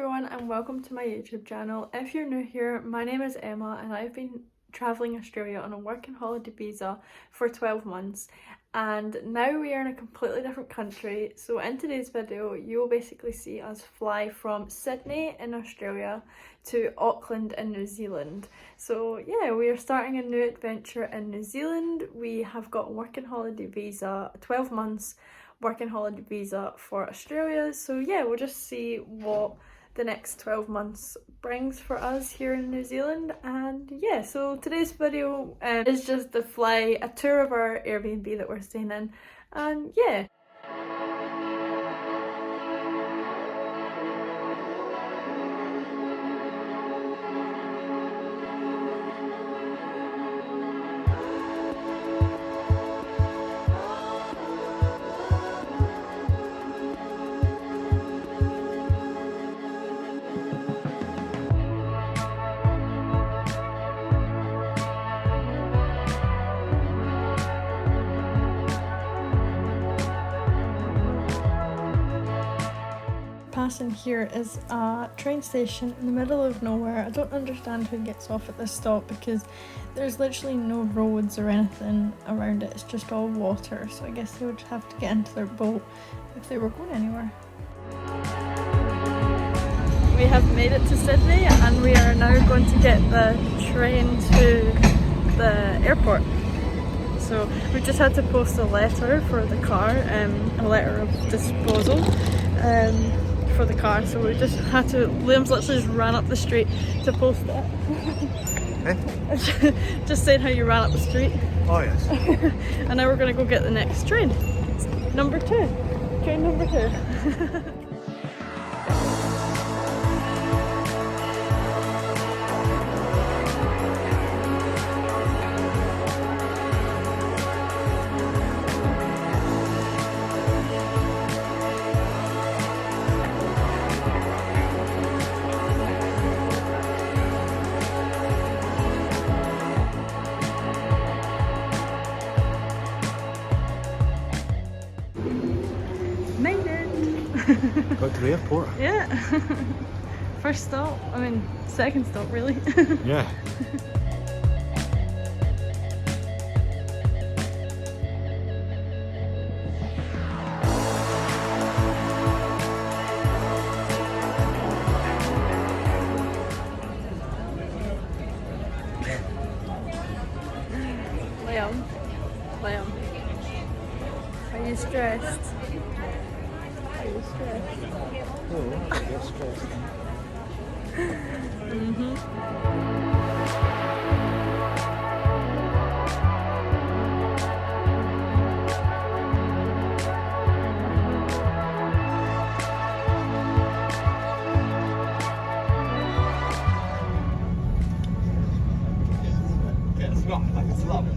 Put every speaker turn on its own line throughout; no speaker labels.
everyone and welcome to my YouTube channel. If you're new here, my name is Emma and I've been travelling Australia on a working holiday visa for 12 months and now we are in a completely different country. So in today's video you will basically see us fly from Sydney in Australia to Auckland in New Zealand. So yeah, we are starting a new adventure in New Zealand. We have got a working holiday visa, 12 months working holiday visa for Australia. So yeah, we'll just see what the next 12 months brings for us here in New Zealand. And yeah, so today's video is just a tour of our Airbnb that we're staying in, and yeah. Passing here is a train station in the middle of nowhere. I don't understand who gets off at this stop because there's literally no roads or anything around it. It's just all water, so I guess they would have to get into their boat if they were going anywhere. We have made it to Sydney and we are now going to get the train to the airport. So we just had to post a letter for the car, a letter of disposal for the car, so we just had to, Liam's literally just ran up the street to post it. Just saying how you ran up the street.
Oh yes.
And now we're going to go get the next train. Number 2. Train number 2.
Got to the airport.
Yeah. First stop, second stop really.
Yeah.
Liam, are you stressed? Are you stressed?
Oh, I get stressed. It's not like it's love.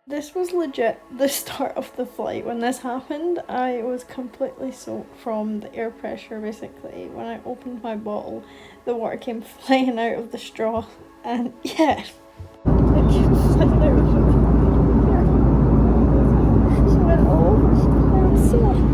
This was legit the start of the flight. When this happened, I was completely soaked from the air pressure basically. When I opened my bottle, the water came flying out of the straw, and yeah. It came flying out of it. She went all over. I was soaked.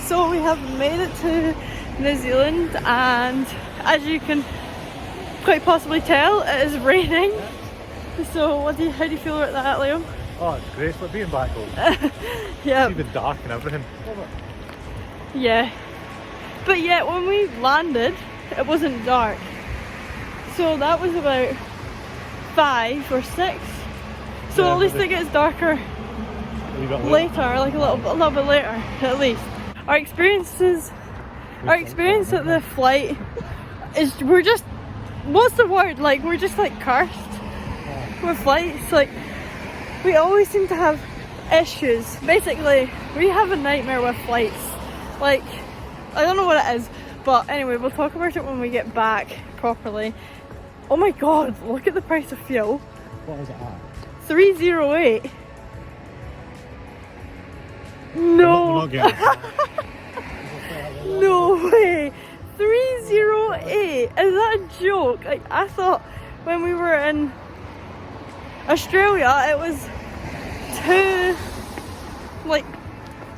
So we have made it to New Zealand, and as you can quite possibly tell, it is raining. So how do you feel about that, Liam?
Oh, it's great for being back home.
Yeah.
It's even dark and everything.
Yeah. But yet when we landed, it wasn't dark. So that was about 5 or 6. So
Yeah,
at least
maybe.
it gets darker later, like a little bit later at least. Our experience at the flight is we're just, what's the word, like we're just like cursed with flights. Like we always seem to have issues. Basically we have a nightmare with flights. Like I don't know what it is, but anyway we'll talk about it when we get back properly. Oh my god, look at the price of fuel.
What is it at?
308. No.
We're not getting that.
No way! 308! Is that a joke? Like, I thought when we were in Australia it was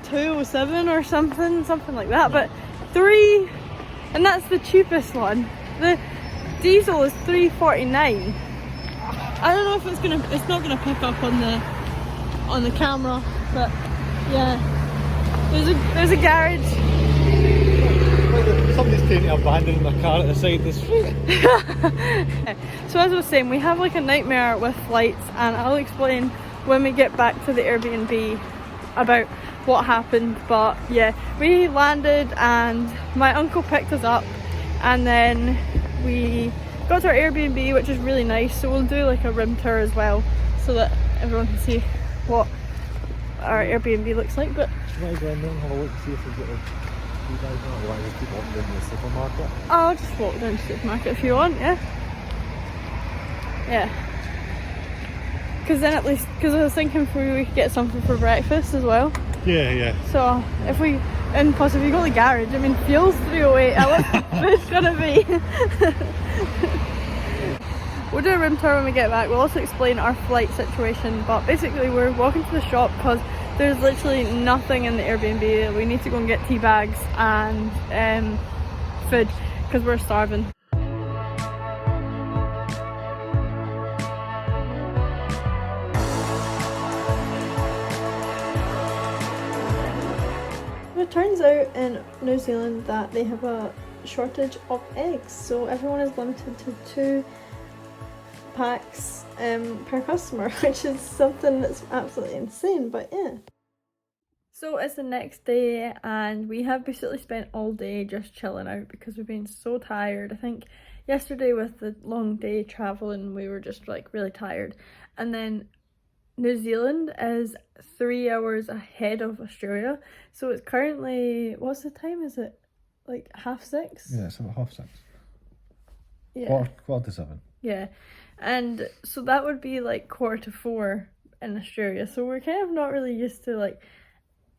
207 or something like that, but 3, and that's the cheapest one. The diesel is 349. I don't know if it's not gonna pick up on the camera, but yeah. There's a garage.
Somebody's taking abandoning their car at the side of the street.
So as I was saying, we have like a nightmare with flights, and I'll explain when we get back to the Airbnb about what happened. But yeah, we landed and my uncle picked us up, and then we got to our Airbnb, which is really nice. So we'll do like a room tour as well, so that everyone can see what our Airbnb looks like. But
You might go in there and have a look, see if we've got you guys know why we keep walking down to the supermarket.
I'll just walk down to the supermarket if you want, yeah? Yeah. Because then at least, because I was thinking we could get something for breakfast as well.
Yeah, yeah.
So if we, and plus if you go to the garage, I mean fuel's 308, what's the food's gonna be? We'll do a room tour when we get back. We'll also explain our flight situation, but basically we're walking to the shop because there's literally nothing in the Airbnb. We need to go and get tea bags and food because we're starving. It turns out in New Zealand that they have a shortage of eggs, so everyone is limited to 2 packs per customer, which is something that's absolutely insane, but yeah. So it's the next day and we have basically spent all day just chilling out because we've been so tired. I think yesterday with the long day traveling we were just like really tired, and then New Zealand is 3 hours ahead of Australia, so it's currently, what's the time, is it like 6:30?
Yeah, it's about 6:30.
Yeah.
Quarter to 7.
Yeah, and so that would be like 3:45 in Australia, so we're kind of not really used to like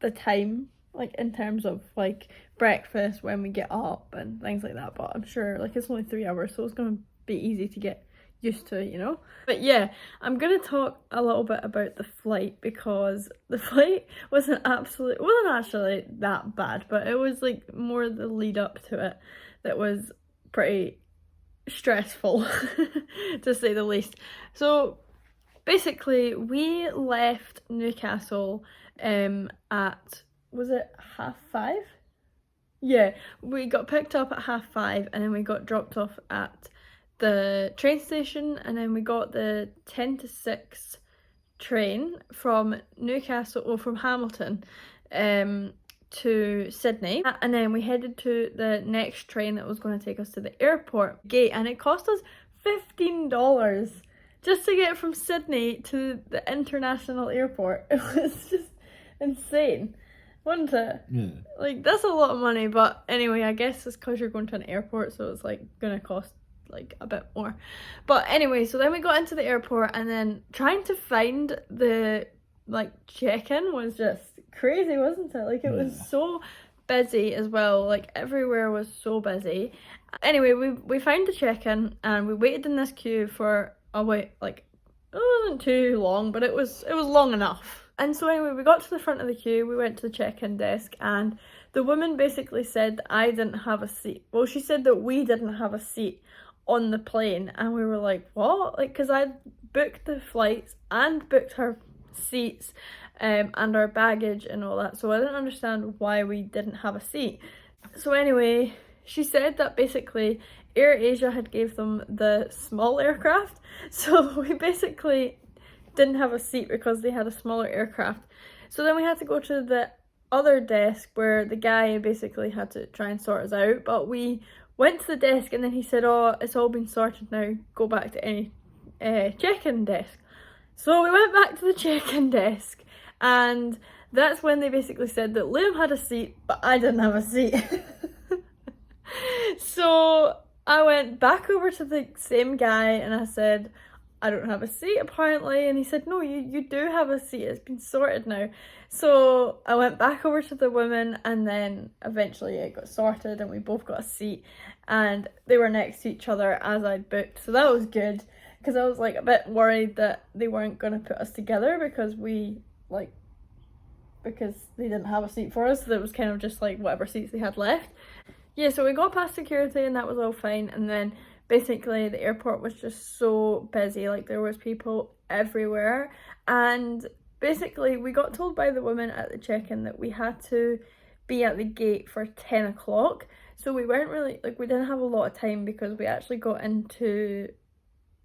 the time, like in terms of like breakfast when we get up and things like that, but I'm sure like it's only 3 hours, so it's gonna be easy to get used to, you know. But yeah, I'm gonna talk a little bit about the flight because the flight wasn't actually that bad, but it was like more the lead up to it that was pretty stressful to say the least. So basically we left Newcastle at, was it 5:30? Yeah, we got picked up at 5:30 and then we got dropped off at the train station, and then we got the 10 to 6 train from Newcastle, or from Hamilton to Sydney, and then we headed to the next train that was going to take us to the airport gate, and it cost us $15 just to get from Sydney to the international airport. It was just insane, wasn't it?
Yeah.
Like, that's a lot of money, but anyway, I guess it's because you're going to an airport, so it's like gonna cost like a bit more. But anyway, so then we got into the airport, and then trying to find the like check-in was just crazy, wasn't it? Like, it was so busy as well, like everywhere was so busy. Anyway, we found the check-in and we waited in this queue for a wait, like it wasn't too long, but it was long enough. And so anyway, we got to the front of the queue, we went to the check-in desk, and the woman basically said that I didn't have a seat. Well, she said that we didn't have a seat on the plane, and we were like, what? Like, because I booked the flights and booked her seats and our baggage and all that, so I didn't understand why we didn't have a seat. So anyway, she said that basically AirAsia had gave them the small aircraft, so we basically didn't have a seat because they had a smaller aircraft. So then we had to go to the other desk where the guy basically had to try and sort us out, but we went to the desk and then he said, oh, it's all been sorted now, go back to any check-in desk. So we went back to the check-in desk, and that's when they basically said that Liam had a seat but I didn't have a seat. So I went back over to the same guy and I said, I don't have a seat apparently, and he said, no, you do have a seat, it's been sorted now. So I went back over to the woman and then eventually it got sorted and we both got a seat, and they were next to each other as I'd booked, so that was good, because I was like a bit worried that they weren't going to put us together because because they didn't have a seat for us, so it was kind of just like whatever seats they had left. Yeah, so we got past security and that was all fine, and then basically the airport was just so busy, like there was people everywhere, and basically we got told by the woman at the check-in that we had to be at the gate for 10 o'clock, so we weren't really, like, we didn't have a lot of time because we actually got into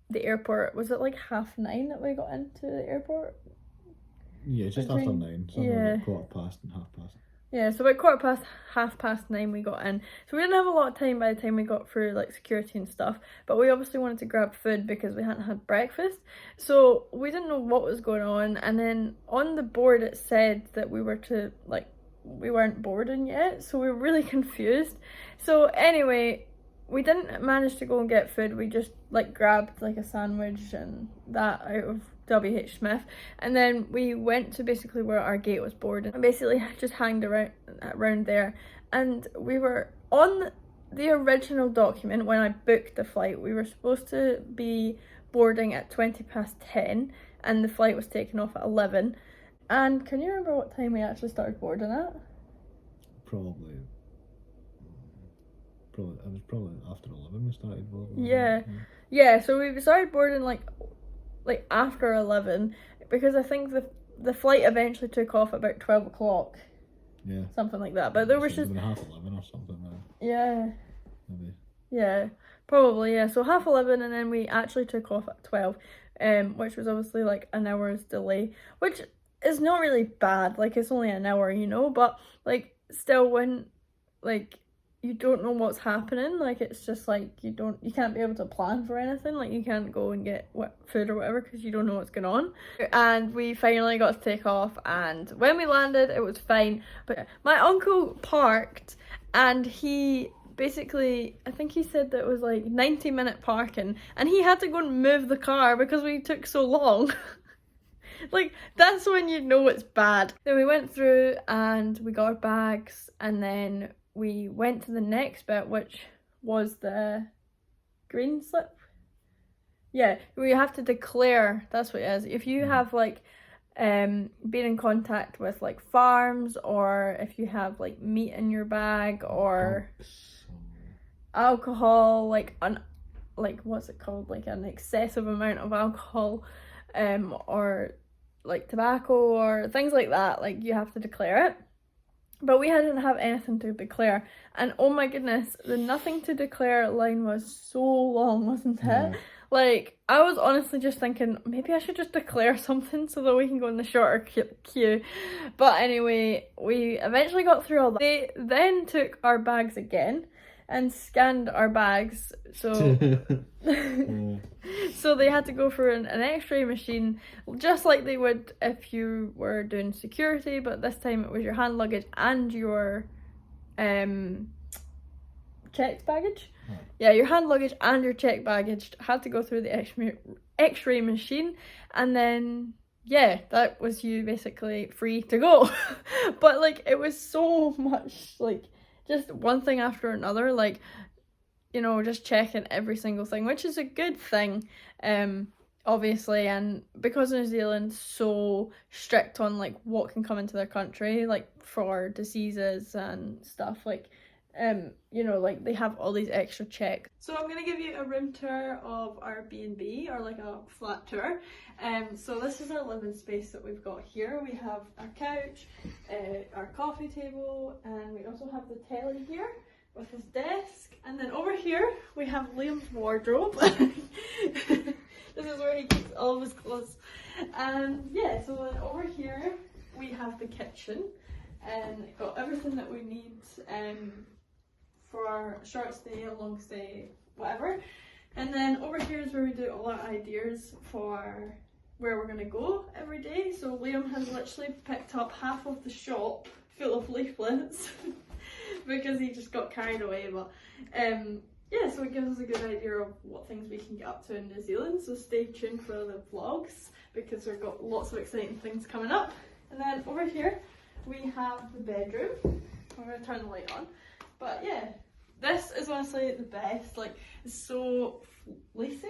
the airport, was it like 9:30 that we got into the airport?
Yeah, just after 9, so
yeah,
like 15:15 and 9:30.
Yeah, so about 9:30 we got in. So we didn't have a lot of time by the time we got through like security and stuff, but we obviously wanted to grab food because we hadn't had breakfast. So we didn't know what was going on, and then on the board it said that we were to, like, we weren't boarding yet, so we were really confused. So anyway, we didn't manage to go and get food, we just like grabbed like a sandwich and that out of WH Smith, and then we went to basically where our gate was boarded and basically just hanged around there, and we were on the original document when I booked the flight, we were supposed to be boarding at 10:20 and the flight was taken off at 11. And can you remember what time we actually started boarding at?
Probably it was probably after 11 we started boarding.
Yeah, so we started boarding like after 11, because I think the flight eventually took off at about 12 o'clock.
Yeah.
Something like that. But there was just
11:30 or something.
Yeah.
Maybe.
Yeah, probably, yeah. So 11:30, and then we actually took off at 12, which was obviously like an hour's delay, which is not really bad, like it's only an hour, you know, but like still, when like you don't know what's happening, like it's just like you can't be able to plan for anything, like you can't go and get food or whatever because you don't know what's going on. And we finally got to take off, and when we landed it was fine, but my uncle parked and he basically, I think he said that it was like 90-minute parking, and he had to go and move the car because we took so long. Like, that's when you know it's bad. Then we went through and we got our bags, and then we went to the next bit, which was the green slip. Yeah, we have to declare, that's what it is. If you have like been in contact with like farms, or if you have like meat in your bag, or alcohol, like what's it called, like an excessive amount of alcohol, or like tobacco or things like that, like you have to declare it. But we didn't have anything to declare, and oh my goodness, the nothing to declare line was so long, wasn't it? Yeah. Like, I was honestly just thinking maybe I should just declare something so that we can go in the shorter queue. But anyway, we eventually got through all that. They then took our bags again and scanned our bags, so so they had to go for an x-ray machine, just like they would if you were doing security, but this time it was your hand luggage and your checked baggage. Yeah, your hand luggage and your checked baggage had to go through the x-ray machine, and then yeah, that was you basically free to go. But like, it was so much, like just one thing after another, like, you know, just checking every single thing, which is a good thing, obviously. And because New Zealand's so strict on like what can come into their country, like for diseases and stuff, like you know, like they have all these extra checks. So I'm gonna give you a room tour of our B&B, or like a flat tour. So this is our living space that we've got here. We have our couch, our coffee table, and we also have the telly here. with his desk. And then over here we have Liam's wardrobe. This is where he keeps all of his clothes. And yeah, so then over here we have the kitchen, and got everything that we need for our short stay, a long stay, whatever. And then over here is where we do all our ideas for where we're gonna go every day. So Liam has literally picked up half of the shop full of leaflets because he just got carried away, but yeah, so it gives us a good idea of what things we can get up to in New Zealand, so stay tuned for the vlogs because we've got lots of exciting things coming up. And then over here we have the bedroom. I'm going to turn the light on, but yeah, this is honestly the best. Like, it's so lacy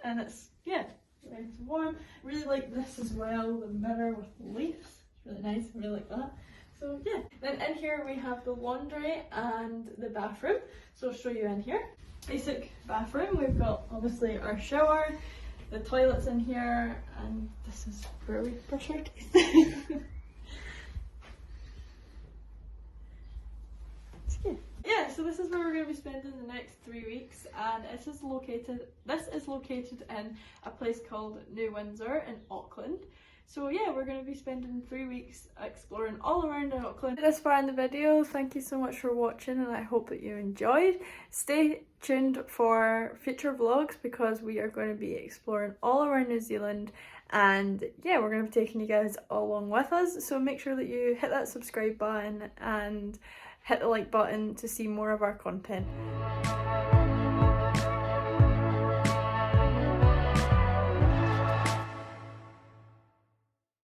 and it's, yeah, nice and warm. I really like this as well, the mirror with leaves. It's really nice, I really like that. So yeah, then in here we have the laundry and the bathroom, so I'll show you in here. Basic bathroom, we've got obviously our shower, the toilet's in here, and this is where we brush our teeth. Yeah, so this is where we're going to be spending the next 3 weeks, and this is located in a place called New Windsor in Auckland. So yeah, we're going to be spending 3 weeks exploring all around in Auckland. This far in the video, thank you so much for watching, and I hope that you enjoyed. Stay tuned for future vlogs because we are going to be exploring all around New Zealand, and yeah, we're going to be taking you guys all along with us. So make sure that you hit that subscribe button and hit the like button to see more of our content.